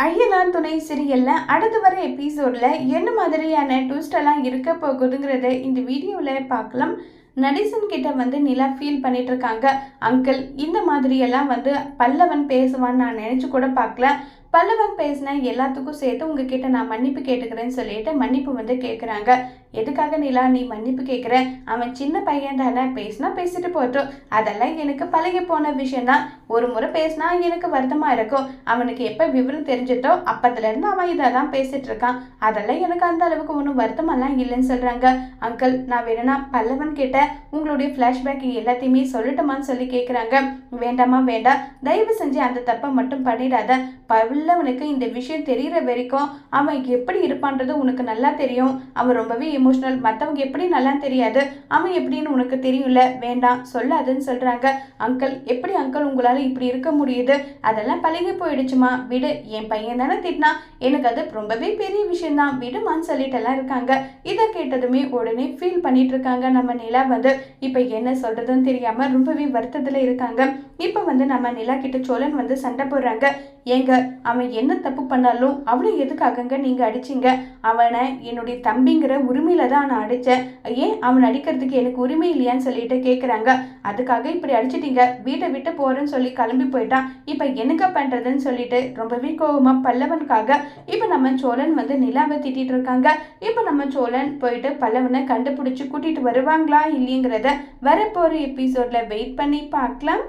ஐயனார் துணை சீரியல்ல அடுத்து வர எபிசோட்ல என்ன மாதிரியான ட்விஸ்ட் எல்லாம் இருக்க போகுதுங்கிறத இந்த வீடியோவில் பார்க்கலாம். நடேசன் கிட்ட நிலா ஃபீல் பண்ணிட்டு இருக்காங்க. அங்கிள், இந்த மாதிரியெல்லாம் பல்லவன் பேசுவான்னு நான் நினைச்சு கூட பார்க்கல. பல்லவன் பேசின எல்லாத்துக்கும் சேர்த்து உங்ககிட்ட நான் மன்னிப்பு கேட்டுக்கிறேன்னு சொல்லிட்டு மன்னிப்பு கேட்குறாங்க. எதுக்காக நிலா நீ மன்னிப்பு கேட்குற? அவன் சின்ன பையன் தானே, பேசினா பேசிட்டு போட்டோம். அதெல்லாம் எனக்கு பழகி போன விஷயம்தான். ஒரு முறை பேசினா எனக்கு வருத்தமாக இருக்கும். அவனுக்கு எப்போ விவரம் தெரிஞ்சிட்டோ அப்பத்துலேருந்து அவன் இதை தான் பேசிட்டு இருக்கான். அதெல்லாம் எனக்கு அந்த அளவுக்கு ஒன்றும் வருத்தமெல்லாம் இல்லைன்னு சொல்கிறாங்க. அங்கிள், நான் வேணும்னா பல்லவன் கிட்ட உங்களுடைய ஃப்ளாஷ்பேக் எல்லாத்தையுமே சொல்லட்டுமான்னு சொல்லி கேட்குறாங்க. வேண்டாமா வேண்டாம், தயவு செஞ்சு அந்த தப்பை மட்டும் பண்ணிடாத. பல்லவனுக்கு இந்த விஷயம் தெரிகிற வரைக்கும் அவன் எப்படி இருப்பான்றது உனக்கு நல்லா தெரியும். அவன் ரொம்பவே எமோஷனல். மற்றவங்க எப்படி நல்லா தெரியாது, அவன் எப்படின்னு உனக்கு தெரியும்ல. வேண்டாம் சொல்லாதுன்னு சொல்கிறாங்க. அங்கிள், எப்படி அங்கிள் உங்களால் இப்படி இருக்க முடியுது? அதெல்லாம் பழகி போயிடுச்சுமா, விடு. என் பையன் தானே திட்டினா, எனக்கு அது ரொம்பவே பெரிய விஷயம்தான், விடுமான்னு சொல்லிட்டெல்லாம் இருக்காங்க. இதை கேட்டதுமே உடனே ஃபீல் பண்ணிட்டு இருக்காங்க நம்ம நிலா. இப்போ என்ன சொல்கிறதுன்னு தெரியாமல் ரொம்பவே வருத்தத்தில் இருக்காங்க. இப்போ நம்ம நிலா கிட்ட சோழன் சண்டை போடுறாங்க. ஏங்க, அவன் என்ன தப்பு பண்ணாலும் அவனை எதுக்காகங்க நீங்கள் அடிச்சிங்க? அவனை என்னுடைய தம்பிங்கிற உரிமையில தான் நான் அடித்தேன். ஏன் அவன் அடிக்கிறதுக்கு எனக்கு உரிமை இல்லையான்னு சொல்லிட்டு கேட்குறாங்க. அதுக்காக இப்படி அடிச்சிட்டீங்க, வீட்டை விட்டு போகிறேன்னு சொல்லி கிளம்பி போயிட்டான். இப்போ என்னங்க பண்ணுறதுன்னு சொல்லிட்டு ரொம்பவே கோவமாக பல்லவனுக்காக இப்போ நம்ம சோழன் நிலாவை திட்டிட்டு இருக்காங்க. இப்போ நம்ம சோழன் போயிட்டு பல்லவனை கண்டுபிடிச்சி கூட்டிகிட்டு வருவாங்களா இல்லைங்கிறத வரப்போகிற எபிசோடில் வெயிட் பண்ணி பார்க்கலாம்.